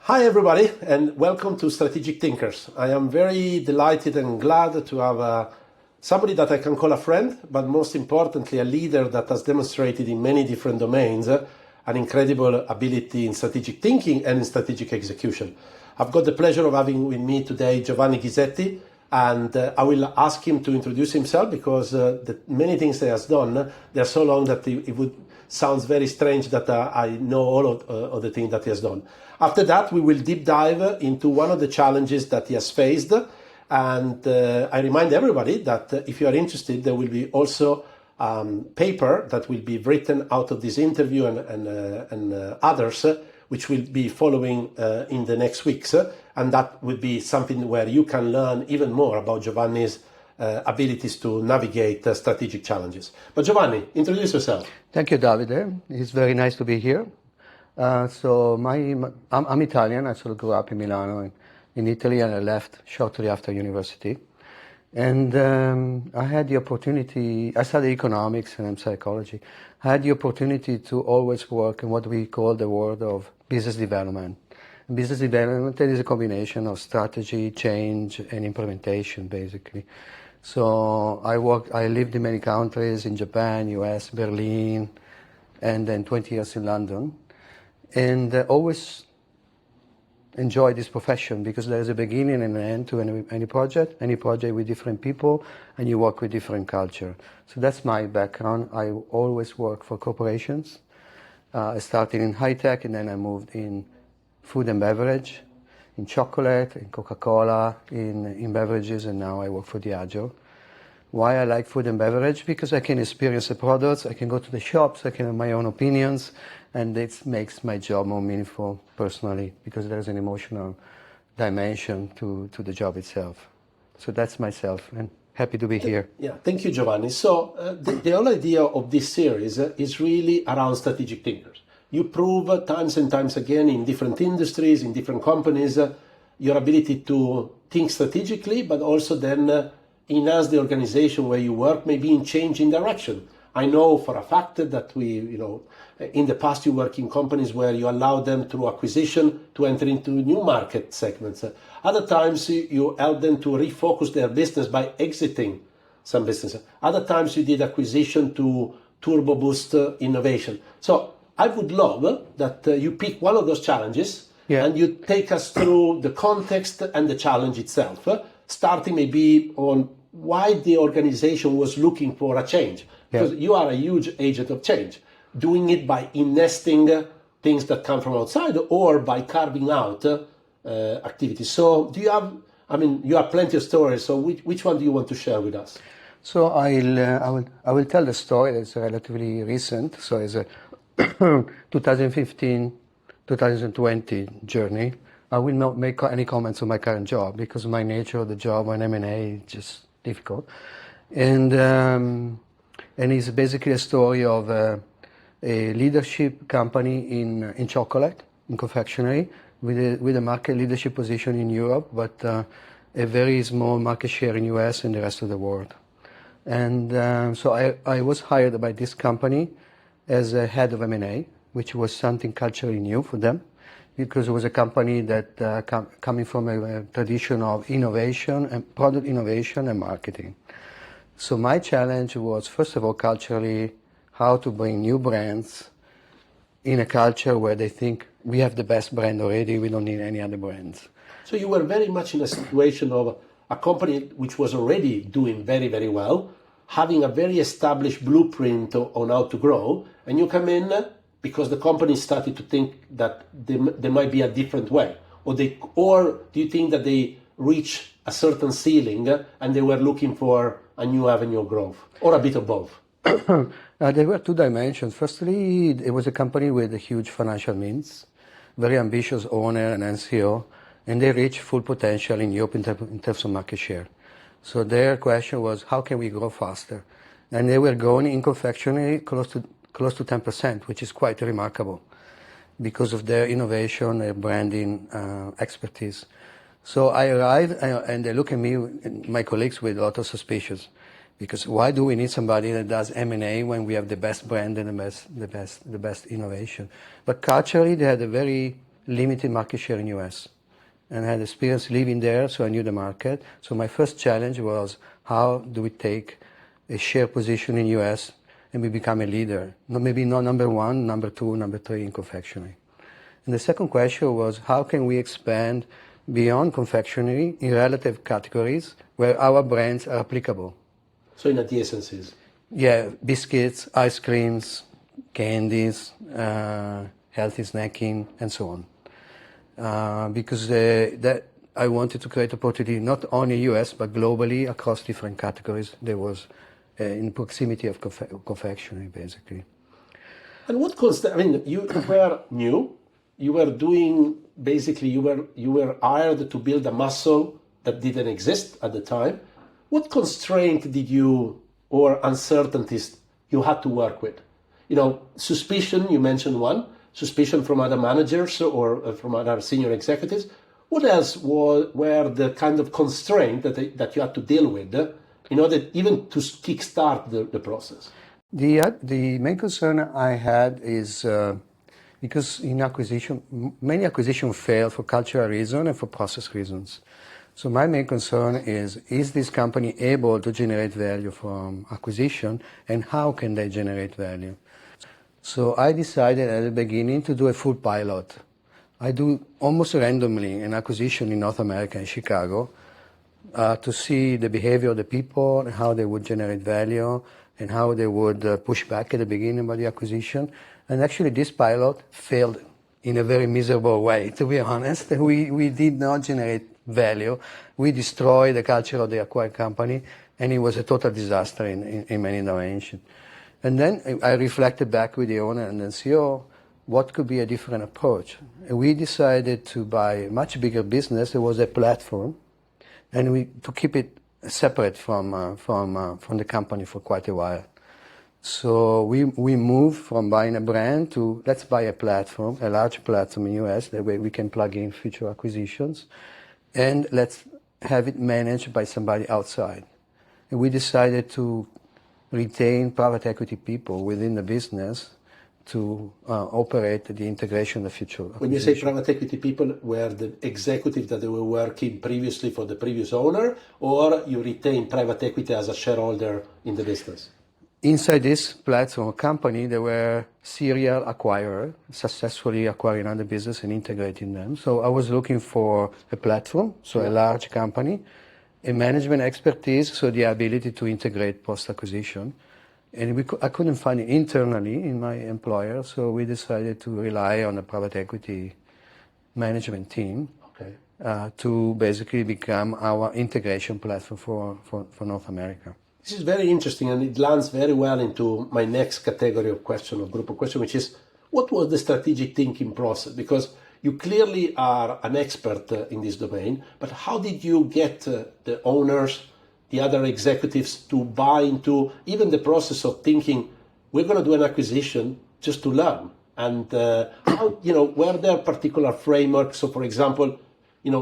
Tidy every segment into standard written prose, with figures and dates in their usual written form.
Hi everybody, and welcome to Strategic Thinkers. I am very delighted and glad to have somebody that I can call a friend, but most importantly a leader that has demonstrated in many different domains an incredible ability in strategic thinking and in strategic execution. I've got the pleasure of having with me today Giovanni Ghisetti, and I will ask him to introduce himself because the many things he has done, they're so long that it would sounds very strange that I know all of the things that he has done. After that, we will deep dive into one of the challenges that he has faced. And I remind everybody that if you are interested, there will be also paper that will be written out of this interview and others, which will be following in the next weeks. And that will be something where you can learn even more about Giovanni's abilities to navigate strategic challenges. But Giovanni, introduce yourself. Thank you, Davide. It's very nice to be here. I'm Italian. I sort of grew up in Milano, in Italy, and I left shortly after university. And I had the opportunity, I studied economics and psychology. I had the opportunity to always work in what we call the world of business development. And business development is a combination of strategy, change, and implementation, basically. So I lived in many countries, in Japan, US, Berlin, and then 20 years in London. And always enjoyed this profession because there's a beginning and an end to any project with different people, and you work with different culture. So that's my background. I always work for corporations. I started in high tech, and then I moved in food and beverage, in chocolate, in Coca-Cola, in beverages, and now I work for Diageo. Why I like food and beverage? Because I can experience the products, I can go to the shops, I can have my own opinions, and it makes my job more meaningful personally because there's an emotional dimension to the job itself. So that's myself, and happy to be here. Yeah, thank you, Giovanni. So the whole idea of this series is really around strategic thinkers. You prove times and times again in different industries, in different companies, your ability to think strategically, but also then enhance the organization where you work, maybe in changing direction. I know for a fact that in the past you work in companies where you allow them through acquisition to enter into new market segments. Other times you help them to refocus their business by exiting some businesses. Other times you did acquisition to turbo boost innovation. So I would love that you pick one of those challenges and you take us through the context and the challenge itself, starting maybe on why the organization was looking for a change. Because you are a huge agent of change, doing it by investing things that come from outside or by carving out activities. So do you have, you have plenty of stories, so which one do you want to share with us? So I will tell the story that's relatively recent. So it's a 2015, 2020 journey. I will not make any comments on my current job because my nature of the job on M&A is just difficult. And it's basically a story of a leadership company in chocolate, in confectionery, with a market leadership position in Europe, but a very small market share in US and the rest of the world. And so I was hired by this company as a head of M&A, which was something culturally new for them, because it was a company that coming from a tradition of innovation and product innovation and marketing. So my challenge was, first of all, culturally, how to bring new brands in a culture where they think we have the best brand already, we don't need any other brands. So you were very much in a situation of a company which was already doing very, very well, having a very established blueprint on how to grow, and you come in because the company started to think that there might be a different way, or do you think that they reached a certain ceiling and they were looking for a new avenue of growth, or a bit of both? There were two dimensions. Firstly, it was a company with a huge financial means, very ambitious owner and NCO, and they reached full potential in Europe in terms of market share. So their question was, how can we grow faster? And they were growing in confectionery close to 10%, which is quite remarkable because of their innovation, their branding expertise. So I arrived, and they look at me, and my colleagues, with a lot of suspicions, because why do we need somebody that does M&A when we have the best brand and the best innovation? But culturally, they had a very limited market share in US. And I had experience living there, so I knew the market. So my first challenge was, how do we take a share position in US and we become a leader? Maybe not number one, number two, number three in confectionery. And the second question was, how can we expand beyond confectionery in relative categories where our brands are applicable? So in adjacencies. Yeah, biscuits, ice creams, candies, healthy snacking, and so on. Because that I wanted to create opportunity not only US but globally across different categories. There was in proximity of confectionery, basically. And what I mean, you were new. You were doing basically. You were hired to build a muscle that didn't exist at the time. What constraint did you or uncertainties you had to work with? You know, suspicion. You mentioned one. Suspicion from other managers or from other senior executives. What else were the kind of constraint that you had to deal with in order even to kickstart the process? The main concern I had is because in acquisition, many acquisitions fail for cultural reasons and for process reasons. So my main concern is this company able to generate value from acquisition, and how can they generate value? So I decided at the beginning to do a full pilot. I do almost randomly an acquisition in North America, in Chicago, to see the behavior of the people and how they would generate value and how they would push back at the beginning of the acquisition. And actually this pilot failed in a very miserable way, to be honest. We did not generate value. We destroyed the culture of the acquired company, and it was a total disaster in many dimensions. And then I reflected back with the owner and the CEO, what could be a different approach? And we decided to buy a much bigger business. It was a platform, and to keep it separate from the company for quite a while. So we moved from buying a brand to let's buy a platform, a large platform in US, that way we can plug in future acquisitions, and let's have it managed by somebody outside. And we decided to retain private equity people within the business to operate the integration of future acquisition. When you say private equity people, were the executives that they were working previously for the previous owner, or you retain private equity as a shareholder in the business? Inside this platform company, there were serial acquirers, successfully acquiring other business and integrating them. So I was looking for a platform, so a large company, a management expertise, so the ability to integrate post-acquisition. And I couldn't find it internally in my employer, so we decided to rely on a private equity management team to basically become our integration platform for North America. This is very interesting, and it lands very well into my next category of question, or group of question, which is, what was the strategic thinking process? Because you clearly are an expert in this domain, but how did you get the owners, the other executives to buy into even the process of thinking, we're going to do an acquisition just to learn? And how, were there particular frameworks? So for example,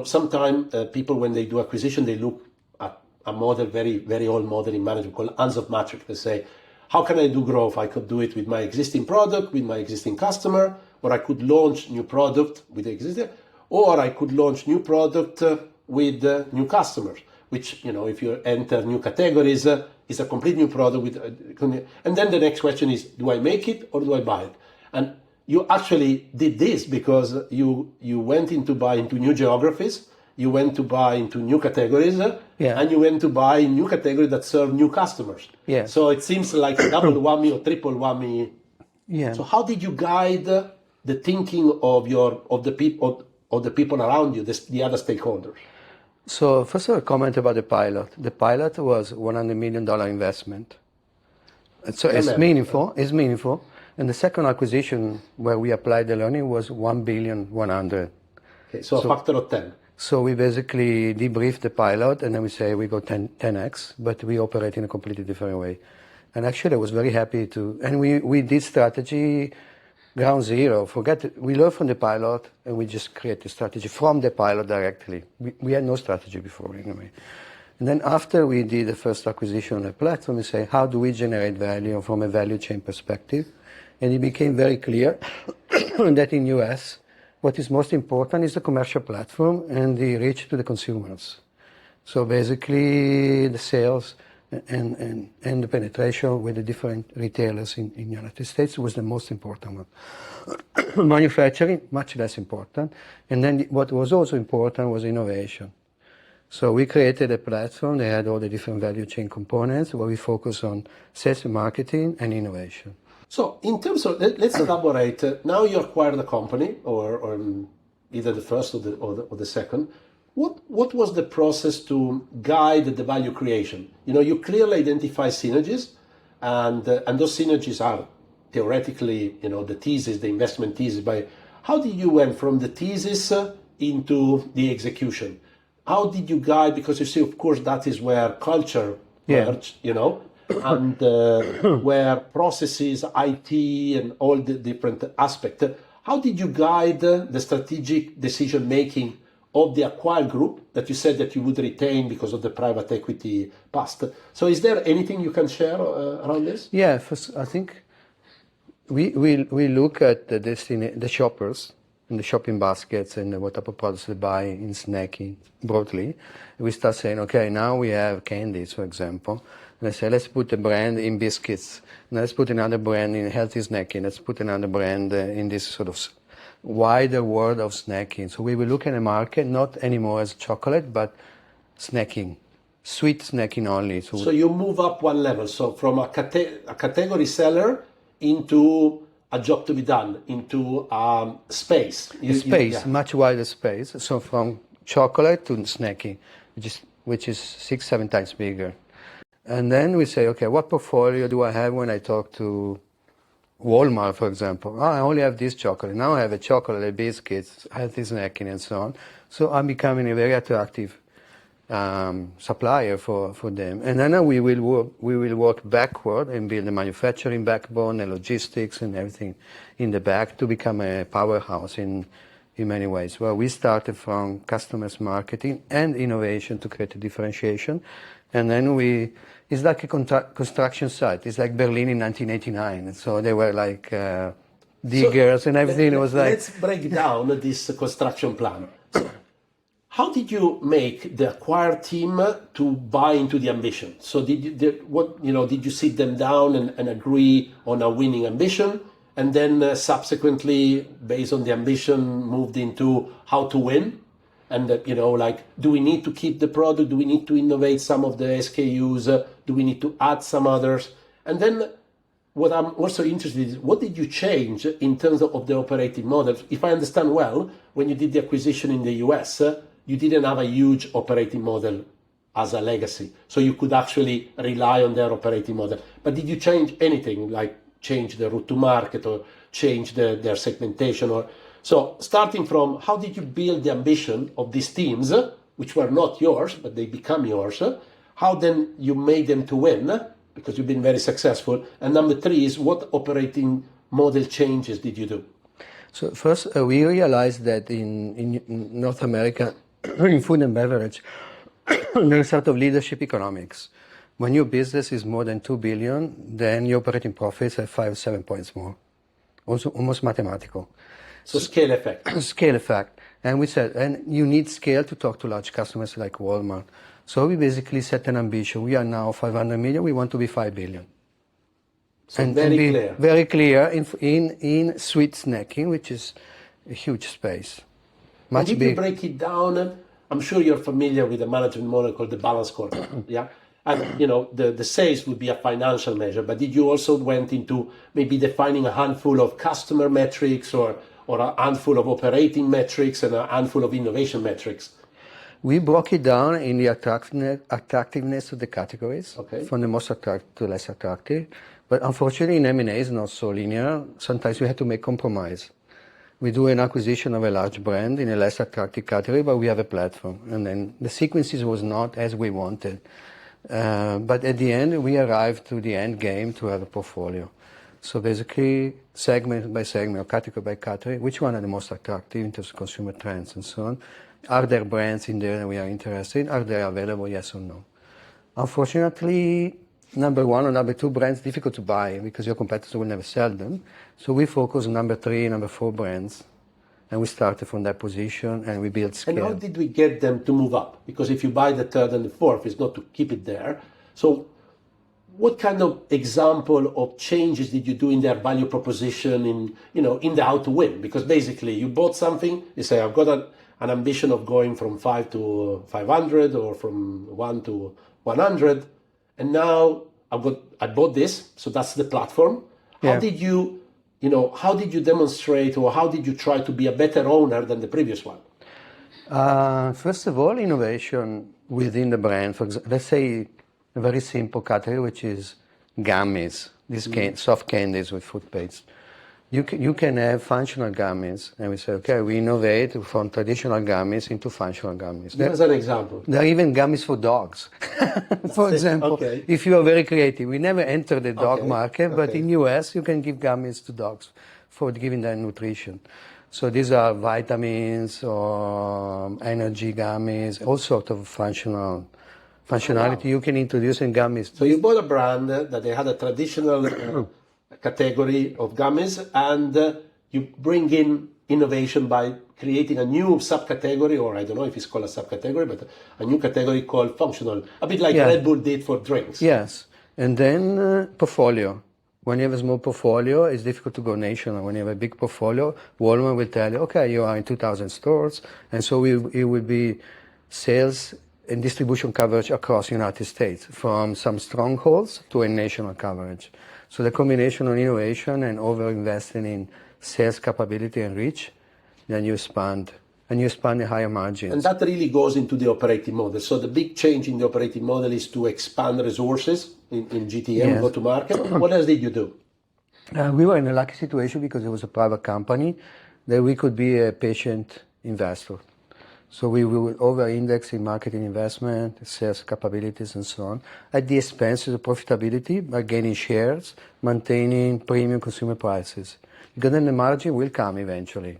sometimes people, when they do acquisition, they look at a model, very, very old model in management called Ansov matrix. They say, how can I do growth? I could do it with my existing product, with my existing customer, or I could launch new product with the existing, or I could launch new product with new customers, which, if you enter new categories, is a complete new product. And then the next question is, do I make it or do I buy it? And you actually did this because you went into buy into new geographies, you went to buy into new categories, and you went to buy new categories that serve new customers. Yeah. So it seems like a double whammy or triple whammy. Yeah. So how did you guide the thinking of the people around you, the other stakeholders? So first of all, comment about the pilot. The pilot was $100 million investment. So it's meaningful. It's meaningful. And the second acquisition where we applied the learning was $1.1 billion. Okay, so a factor of 10. So we basically debrief the pilot, and then we say we go 10x, but we operate in a completely different way. And actually, I was very happy to. And we did strategy ground zero. We learned from the pilot, and we just created strategy from the pilot directly. We had no strategy before, anyway. And then after we did the first acquisition on the platform, we say, how do we generate value from a value chain perspective? And it became very clear that in US, what is most important is the commercial platform and the reach to the consumers. So basically the sales and the penetration with the different retailers in the United States was the most important one. Manufacturing, much less important. And then what was also important was innovation. So we created a platform that had all the different value chain components where we focus on sales and marketing and innovation. So in terms of, let's elaborate. Now you acquired the company, or either the first or the second. What was the process to guide the value creation? You clearly identify synergies, and those synergies are theoretically, the thesis, the investment thesis. But how did you went from the thesis into the execution? How did you guide? Because you see, of course, that is where culture merged, and where processes, IT, and all the different aspects. How did you guide the strategic decision making of the acquired group that you said that you would retain because of the private equity past? So is there anything you can share around this? Yeah, first, I think we look at the shoppers and the shopping baskets and what type of products they buy in snacking broadly. We start saying, okay, now we have candies, for example. And I say, let's put a brand in biscuits. Now let's put another brand in healthy snacking. Let's put another brand in this sort of wider world of snacking. So we will look at the market not anymore as chocolate, but snacking, sweet snacking only. So you move up one level. So from a category seller into a job to be done, into space. Much wider space. So from chocolate to snacking, which is 6-7 times bigger. And then we say, okay, what portfolio do I have when I talk to Walmart, for example? I only have this chocolate. Now I have a chocolate, biscuits, healthy snacking, and so on. So I'm becoming a very attractive supplier for them. And then we will work backward and build the manufacturing backbone and logistics and everything in the back to become a powerhouse in many ways. Well, we started from customers marketing and innovation to create a differentiation. And then it's like a construction site. It's like Berlin in 1989. So they were like diggers and everything. It was like... Let's break down this construction plan. How did you make the acquired team to buy into the ambition? So did you sit them down and agree on a winning ambition? And then subsequently, based on the ambition, moved into how to win? And do we need to keep the product? Do we need to innovate some of the SKUs? Do we need to add some others? And then what I'm also interested in is, what did you change in terms of the operating model? If I understand well, when you did the acquisition in the US, you didn't have a huge operating model as a legacy. So you could actually rely on their operating model. But did you change anything, like change the route to market or change their segmentation? So starting from, how did you build the ambition of these teams, which were not yours, but they become yours? How then you made them to win, because you've been very successful? And number 3 is, what operating model changes did you do? So first, we realized that in North America, in food and beverage, there is sort of leadership economics. When your business is more than 2 billion, then your operating profits are 5-7 points more. Also almost mathematical. So scale effect. Scale effect. And we said, and you need scale to talk to large customers like Walmart. So we basically set an ambition. We are now 500 million. We want to be 5 billion. So clear. Very clear in sweet snacking, which is a huge space. Much bigger. Did you break it down? I'm sure you're familiar with the management model called the balance scorecard. Yeah. And the sales would be a financial measure, but did you also went into maybe defining a handful of customer metrics or a handful of operating metrics and a handful of innovation metrics? We broke it down in the attractiveness of the categories, okay, from the most attractive to less attractive. But unfortunately, in M&A is not so linear. Sometimes we have to make compromise. We do an acquisition of a large brand in a less attractive category, but we have a platform. And then the sequences was not as we wanted. But at the end, we arrived to the end game to have a portfolio. So basically, segment by segment, or category by category, which one are the most attractive in terms of consumer trends and so on? Are there brands in there that we are interested in? Are they available, yes or no? Unfortunately, number 1 or number 2 brands difficult to buy because your competitors will never sell them. So we focus on number 3, number 4 brands And we started from that position and we built scale. And how did we get them to move up? Because if you buy the third and the fourth, it's not to keep it there. So what kind of example of changes did you do in their value proposition in the how to win? Because basically you bought something, you say, I've got an ambition of going from 5 to 500 or from 1 to 100. And now I bought this, so that's the platform. How did you demonstrate, or how did you try to be a better owner than the previous one? First of all, innovation within the brand. For example, let's say a very simple category, which is gummies, these soft candies with food paste. You can have functional gummies, and we say, okay, we innovate from traditional gummies into functional gummies. Give us an example. There are even gummies for dogs. For example, if you are very creative, we never entered the dog market, but in US you can give gummies to dogs for giving them nutrition. So these are vitamins or energy gummies, all sorts of functionality you can introduce in gummies. So you bought a brand that they had a traditional category of gummies, and you bring in innovation by creating a new subcategory, or I don't know if it's called a subcategory, but a new category called functional, a bit like Red Bull did for drinks. Yes, and then portfolio. When you have a small portfolio, it's difficult to go national. When you have a big portfolio, Walmart will tell you, okay, you are in 2,000 stores, and so it will be sales and distribution coverage across the United States, from some strongholds to a national coverage. So the combination of innovation and over-investing in sales capability and reach, then you expand the higher margins. And that really goes into the operating model. So the big change in the operating model is to expand resources in GTM, go to market. What else did you do? We were in a lucky situation because it was a private company that we could be a patient investor. So we would over-index in marketing investment, sales capabilities, and so on, at the expense of the profitability by gaining shares, maintaining premium consumer prices. Because then the margin will come eventually.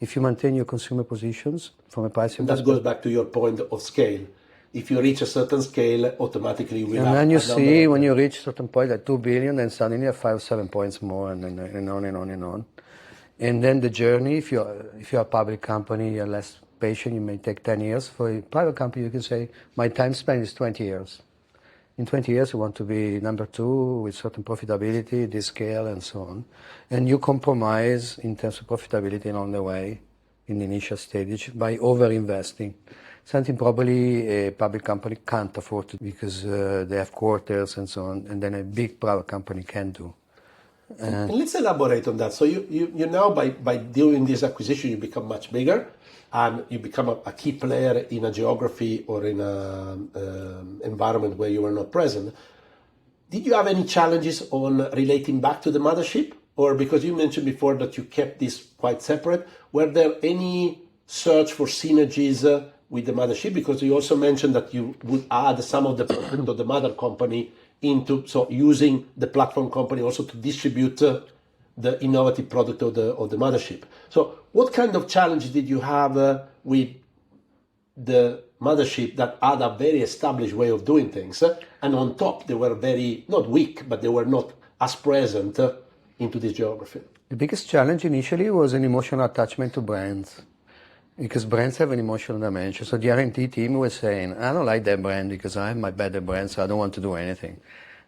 If you maintain your consumer positions from a pricing perspective. That goes back to your point of scale. If you reach a certain scale, automatically you will have. And then you see when you reach a certain point at 2 billion, then suddenly you have 5 or 7 points more, and on and on and on. And then the journey, if you're a public company, you're less patient, you may take 10 years. For a private company, you can say, my time spent is 20 years. In 20 years, you want to be number 2 with certain profitability, this scale, and so on. And you compromise in terms of profitability along the way in the initial stage by over-investing. Something probably a public company can't afford to, because they have quarters and so on, and then a big private company can do. And let's elaborate on that. So you now, by doing this acquisition, you become much bigger, and you become a key player in a geography or in an environment where you were not present. Did you have any challenges on relating back to the mothership? Or because you mentioned before that you kept this quite separate, were there any search for synergies with the mothership? Because you also mentioned that you would add some of the product of the mother company into, so using the platform company also to distribute the innovative product of the mothership. So what kind of challenge did you have with the mothership that had a very established way of doing things, and on top they were very, not weak, but they were not as present into this geography? The biggest challenge initially was an emotional attachment to brands, because brands have an emotional dimension. So the R&D team was saying, I don't like that brand because I have my better brand, so I don't want to do anything.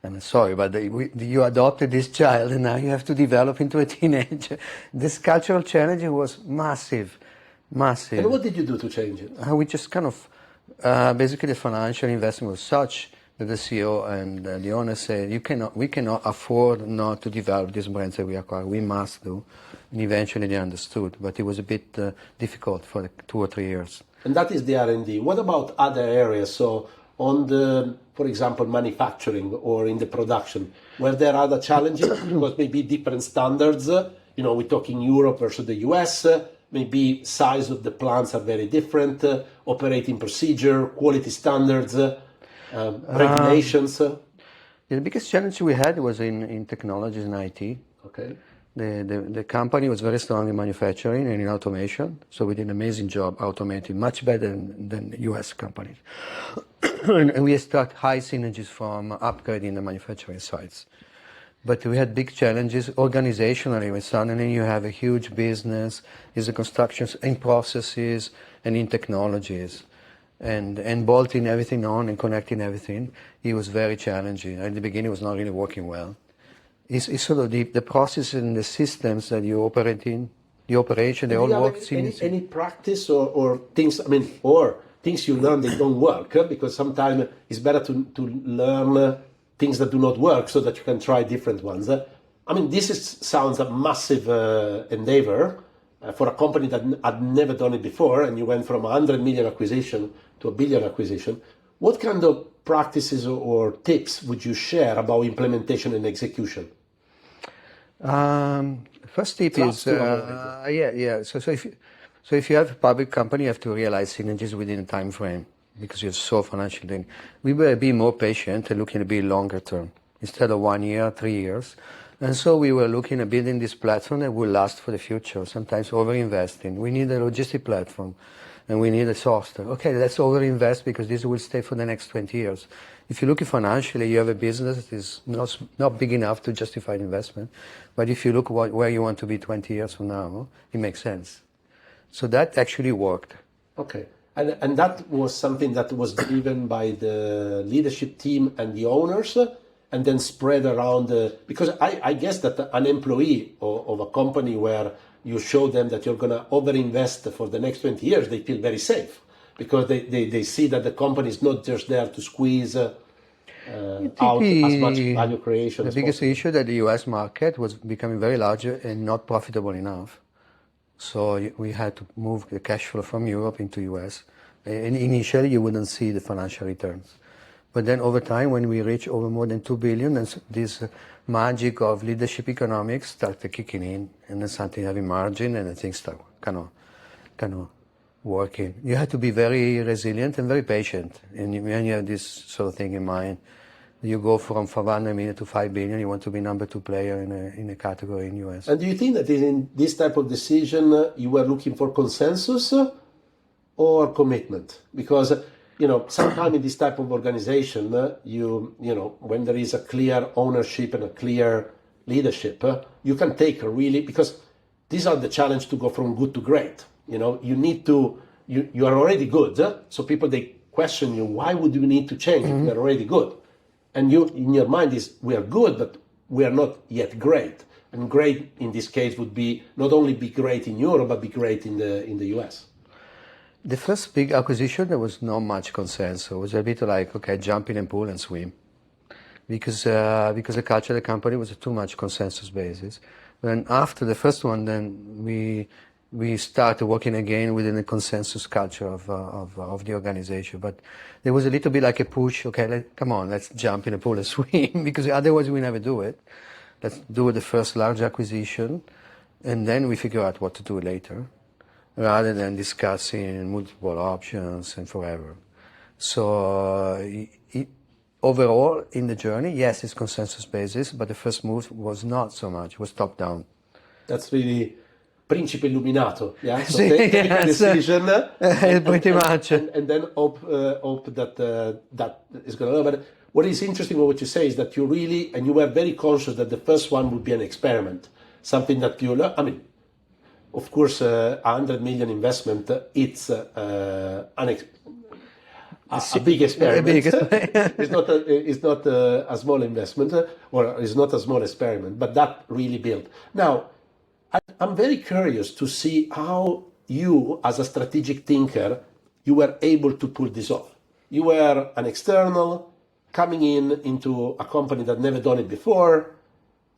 And sorry, but you adopted this child and now you have to develop into a teenager. This cultural challenge was massive. And what did you do to change it? We just kind of, basically the financial investment was such that the CEO and the owner said, we cannot afford not to develop these brands that we acquire. We must do. And eventually they understood, but it was a bit difficult for 2 or 3 years. And that is the R&D. What about other areas? So on the, for example, manufacturing or in the production, were there other challenges? Because maybe different standards, we're talking Europe versus the US, maybe size of the plants are very different, operating procedure, quality standards, regulations. The biggest challenge we had was in technologies and IT. Okay. The company was very strong in manufacturing and in automation, so we did an amazing job automating, much better than US companies. And we extract high synergies from upgrading the manufacturing sites. But we had big challenges organizationally. When suddenly you have a huge business, is the constructions in processes and in technologies, and bolting everything on and connecting everything. It was very challenging. At the beginning, it was not really working well. It's sort of the process and the systems that you operate in, the operation, they all work seamlessly. Any practice or things, I mean, or things you learn that don't work? Because sometimes it's better to learn things that do not work so that you can try different ones. I mean, sounds a massive endeavor for a company that had never done it before, and you went from 100 million acquisition to a billion acquisition. What kind of practices or tips would you share about implementation and execution? First tip is, So if you have a public company, you have to realize synergies within a time frame because you're so financially. We were being more patient and looking a bit longer term instead of 1 year, 3 years. And so we were looking at building this platform that will last for the future, sometimes over-investing. We need a logistic platform and we need a software. Okay, let's over-invest because this will stay for the next 20 years. If you look at financially, you have a business that is not big enough to justify investment. But if you look where you want to be 20 years from now, it makes sense. So that actually worked. Okay. And that was something that was driven by the leadership team and the owners, and then spread around because I guess that an employee of a company where you show them that you're going to overinvest for the next 20 years, they feel very safe because they see that the company is not just there to squeeze out as much value creation as possible. The biggest issue that the US market was becoming very large and not profitable enough. So we had to move the cash flow from Europe into US. And initially, you wouldn't see the financial returns. But then over time, when we reach over more than 2 billion, and this magic of leadership economics started kicking in, and then something having margin, and then things start kind of working. You have to be very resilient and very patient. And when you have this sort of thing in mind, you go from 500 million to 5 billion, you want to be number 2 player in a category in US. And do you think that in this type of decision, you were looking for consensus or commitment? Because, sometimes in this type of organization, when there is a clear ownership and a clear leadership, you can take because these are the challenge to go from good to great. You need to, you are already good. So people, they question you, why would you need to change if you're already good? And you, in your mind is, we are good, but we are not yet great. And great in this case would be not only be great in Europe, but be great in the US. The first big acquisition, there was not much consensus. It was a bit like, okay, jump in a pool and swim. Because the culture of the company was too much consensus basis. Then after the first one, then we started working again within the consensus culture of the organization. But there was a little bit like a push, okay, come on, let's jump in a pool and swim, because otherwise we never do it. Let's do the first large acquisition, and then we figure out what to do later, rather than discussing multiple options and forever. So overall, in the journey, yes, it's consensus basis, but the first move was not so much, it was top down. That's really Principe Illuminato, yeah? So take a decision. Pretty much. And then hope that is going to. But what is interesting about what you say is that you really, and you were very conscious that the first one would be an experiment, something that you learn. I mean, of course, 100 million investment, it's a big experiment. It's not a small investment, or it's not a small experiment, but that really built. Now, I'm very curious to see how you, as a strategic thinker, you were able to pull this off. You were an external coming into a company that never done it before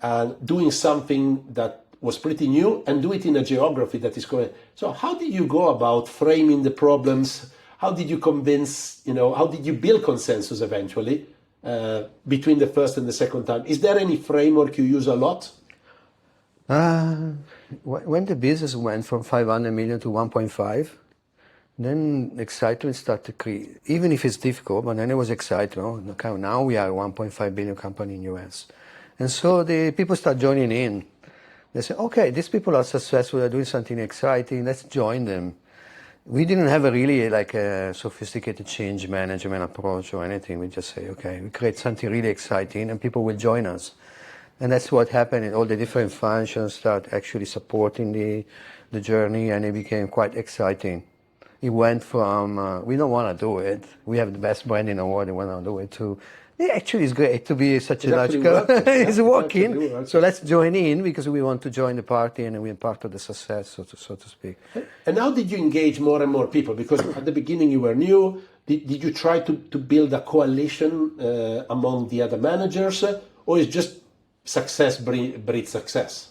and doing something that was pretty new and do it in a geography that is correct. So how did you go about framing the problems? How did you convince, how did you build consensus eventually between the first and the second time? Is there any framework you use a lot? When the business went from 500 million to 1.5, then excitement started to create, even if it's difficult, but then it was excitement. Okay, now we are a 1.5 billion company in US. And so the people start joining in. They say, okay, these people are successful, they're doing something exciting, let's join them. We didn't have a sophisticated change management approach or anything. We just say, okay, we create something really exciting and people will join us. And that's what happened, and all the different functions start actually supporting the journey, and it became quite exciting. It went from, we don't want to do it, we have the best brand in the world, we want to do it, to, it actually is great to be such a large company. It's working, so let's join in, because we want to join the party and we're part of the success, so to speak. And how did you engage more and more people? Because at the beginning you were new. Did you try to build a coalition among the other managers, or is just success breeds success?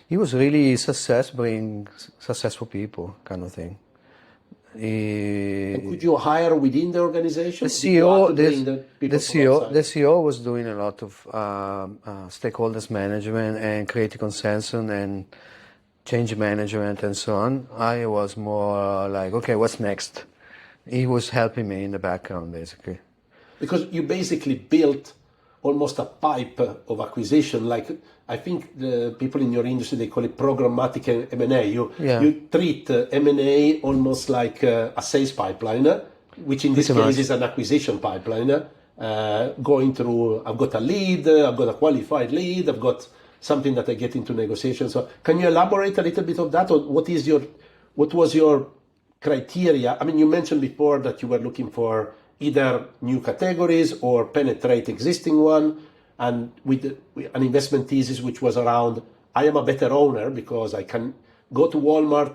It was really success bring successful people kind of thing. And could you hire within the organization? The CEO was doing a lot of stakeholders management and creative consensus and change management and so on. I was more like, okay, what's next? He was helping me in the background, basically. Because you basically built almost a pipe of acquisition. Like, I think the people in your industry, they call it programmatic M&A. You treat M&A almost like a sales pipeline, which in this case is an acquisition pipeline. Going through, I've got a lead, I've got a qualified lead, I've got something that I get into negotiation. So can you elaborate a little bit of that? Or what was your criteria? I mean, you mentioned before that you were looking for either new categories or penetrate existing one, and with an investment thesis which was around, I am a better owner because I can go to Walmart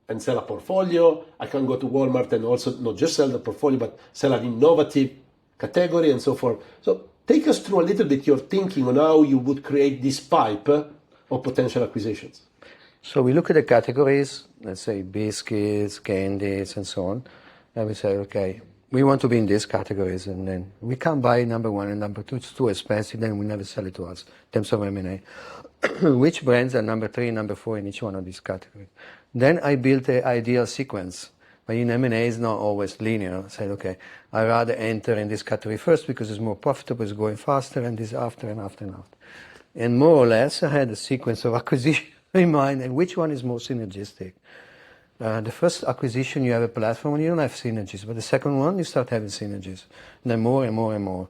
and sell a portfolio. I can go to Walmart and also not just sell the portfolio, but sell an innovative category and so forth. So take us through a little bit your thinking on how you would create this pipe of potential acquisitions. So we look at the categories, let's say biscuits, candies, and so on, and we say, okay, we want to be in these categories, and then we can't buy number one and number two, it's too expensive, then we never sell it to us in terms of M&A. Which brands are number three, number four in each one of these categories? Then I built an ideal sequence. But in M&A, it's not always linear. I said, okay, I'd rather enter in this category first because it's more profitable, it's going faster, and this after and after and after. And more or less, I had a sequence of acquisition in mind, and which one is more synergistic. The first acquisition, you have a platform and you don't have synergies, but the second one, you start having synergies. And then more and more and more.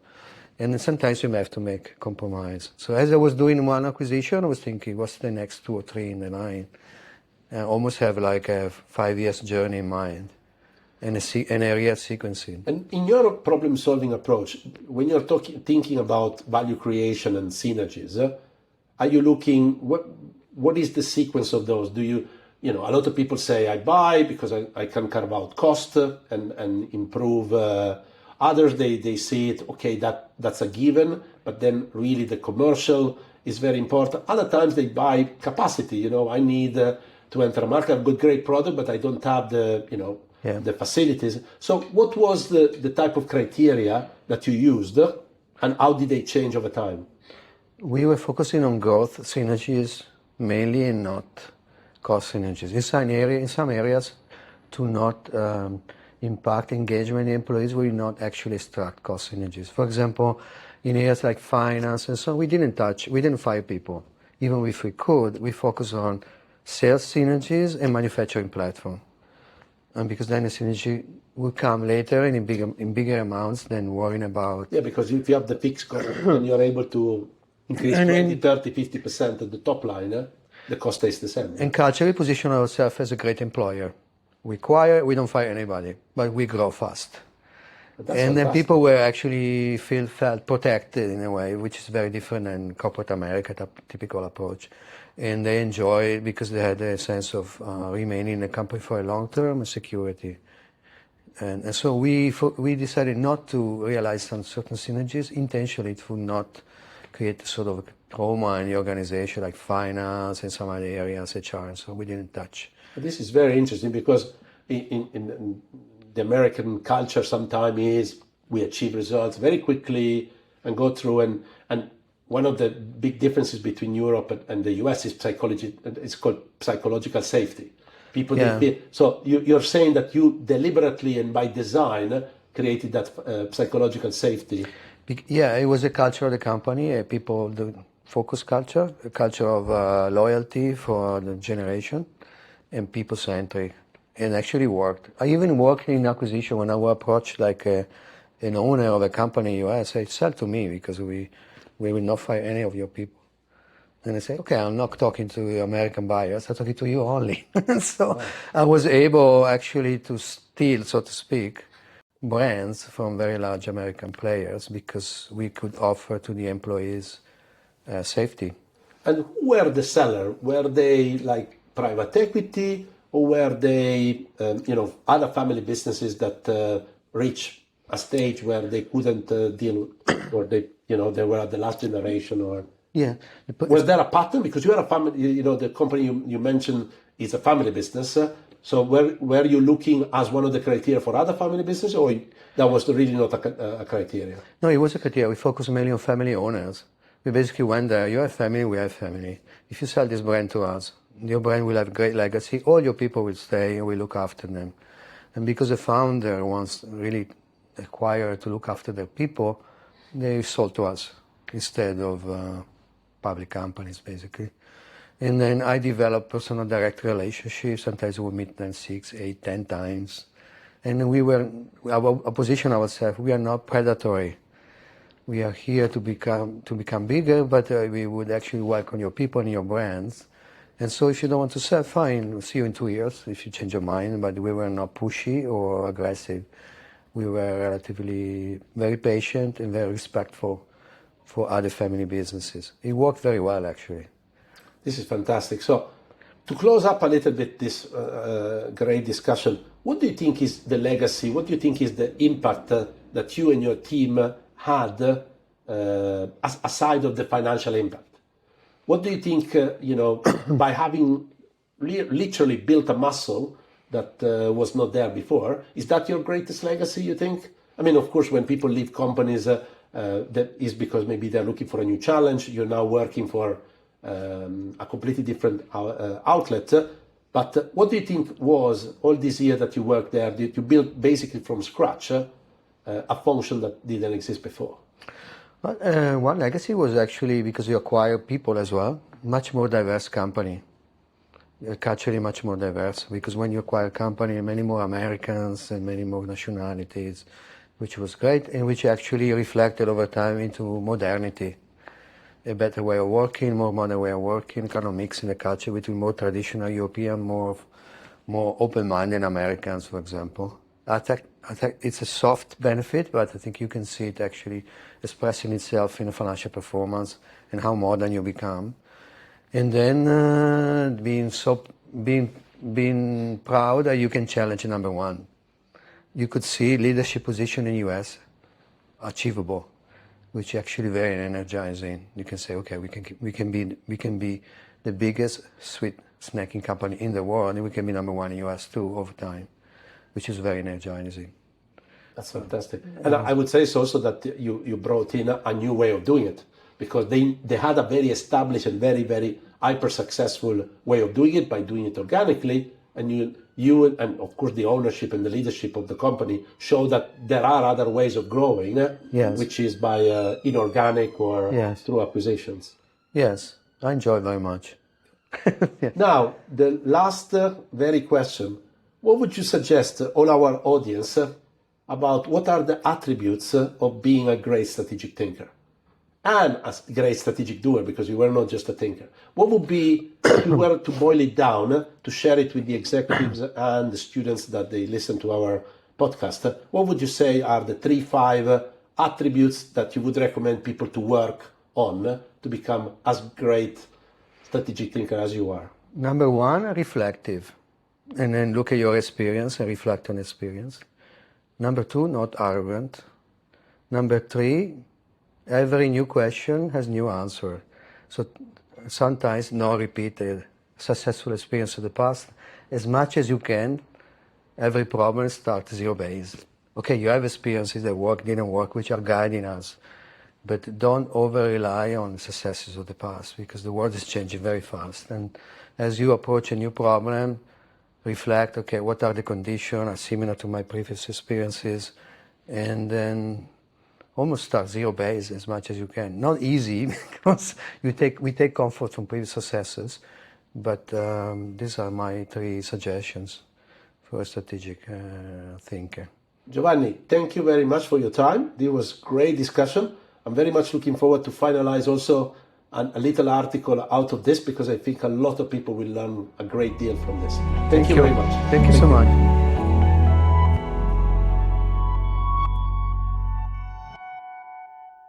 And then sometimes you have to make compromise. So as I was doing one acquisition, I was thinking, what's the next 2 or 3 in the line? I almost have like a 5 years journey in mind and an area sequencing. And in your problem-solving approach, when you're thinking about value creation and synergies, are you looking, what is the sequence of those? Do you a lot of people say I buy because I can carve out cost and improve. Others, they see it, okay, that's a given, but then really the commercial is very important. Other times they buy capacity, I need to enter a market. I've got great product, but I don't have the facilities. So what was the type of criteria that you used, and how did they change over time? We were focusing on growth synergies mainly, and not cost synergies. In some areas, to not impact engagement in employees, we not actually extract cost synergies. For example, in areas like finance and so on, we didn't fire people. Even if we could, we focus on sales synergies and manufacturing platform. And because then the synergy will come later and in bigger amounts than worrying about. Yeah, because if you have the fixed cost and you're able to increase 20, 30, 50% of the top line, the cost stays the same. And culturally position ourselves as a great employer. We don't fire anybody, but we grow fast. And then people were actually felt protected in a way, which is very different than corporate America, the typical approach. And they enjoy it because they had a sense of remaining in the company for a long term and security. And so we decided not to realize some certain synergies intentionally to not create sort of trauma in the organization like finance and some other areas, HR, and so we didn't touch. This is very interesting because in the American culture sometimes is we achieve results very quickly and go through, and one of the big differences between Europe and the US is psychology. It's called psychological safety. People, so you're saying that you deliberately and by design created that psychological safety. Yeah, it was a culture of the company, the focus culture, a culture of loyalty for the generation and people-centric, and actually worked. I even worked in acquisition when I was approached like an owner of a company in the US. I said, sell to me because we will not fire any of your people. And I say, okay, I'm not talking to the American buyers, I'm talking to you only. So I was able actually to steal, so to speak, brands from very large American players because we could offer to the employees safety. And who were the seller? Were they like private equity, or were they, other family businesses that reach a stage where they couldn't deal, or they were at the last generation, or Yeah. was there a pattern? Because you are a family, the company you mentioned is a family business. So were you looking as one of the criteria for other family business, or that was really not a criteria? No, it was a criteria. We focus mainly on family owners. We basically went there, you have family, we have family. If you sell this brand to us, your brand will have great legacy, all your people will stay and we look after them. And because the founder wants really acquire to look after their people, they sold to us instead of public companies, basically. And then I developed personal direct relationships. Sometimes we meet them 6, 8, 10 times. And our position ourselves, we are not predatory. We are here to become bigger, but we would actually work on your people and your brands. And so if you don't want to sell, fine, we'll see you in 2 years if you change your mind. But we were not pushy or aggressive. We were relatively very patient and very respectful for other family businesses. It worked very well, actually. This is fantastic. So, to close up a little bit this great discussion, what do you think is the legacy? What do you think is the impact that you and your team had aside of the financial impact? What do you think, by having literally built a muscle that was not there before, is that your greatest legacy, you think? I mean, of course, when people leave companies, that is because maybe they're looking for a new challenge. You're now working for a completely different outlet. But what do you think was, all this year that you worked there, did you build basically from scratch a function that didn't exist before? Well, one legacy was actually because you acquire people as well, much more diverse company. Culturally much more diverse, because when you acquire a company, many more Americans and many more nationalities, which was great, and which actually reflected over time into modernity. A better way of working, more modern way of working, kind of mixing the culture between more traditional European, more open-minded Americans, for example. I think it's a soft benefit, but I think you can see it actually expressing itself in a financial performance and how modern you become. And then being proud that you can challenge number one. You could see leadership position in US achievable, which actually very energizing. You can say, okay, we can be the biggest sweet snacking company in the world, and we can be number one in US too over time, which is very energizing. That's fantastic. And I would say also that you brought in a new way of doing it, because they had a very established and very, very hyper successful way of doing it by doing it organically, and you and of course the ownership and the leadership of the company show that there are other ways of growing, yes, which is by inorganic or yes, through acquisitions. Yes, I enjoy it very much. Yeah. Now, the last very question, what would you suggest all our audience about what are the attributes of being a great strategic thinker and a great strategic doer, because you were not just a thinker? What would be, if you were to boil it down, to share it with the executives and the students that they listen to our podcast, what would you say are the 3-5 attributes that you would recommend people to work on to become as great strategic thinker as you are? Number one, reflective. And then look at your experience and reflect on experience. Number two, not arrogant. Number three, every new question has new answer. So sometimes no repeated successful experience of the past. As much as you can, every problem starts zero base. Okay, you have experiences that work, didn't work, which are guiding us. But don't over-rely on successes of the past, because the world is changing very fast. And as you approach a new problem, reflect, okay, what are the conditions are similar to my previous experiences, and then almost start zero base as much as you can. Not easy, because we take comfort from previous successes, but these are my 3 suggestions for a strategic thinker. Giovanni, thank you very much for your time. This was great discussion. I'm very much looking forward to finalize also a little article out of this, because I think a lot of people will learn a great deal from this. Thank you very much. Thank you so much.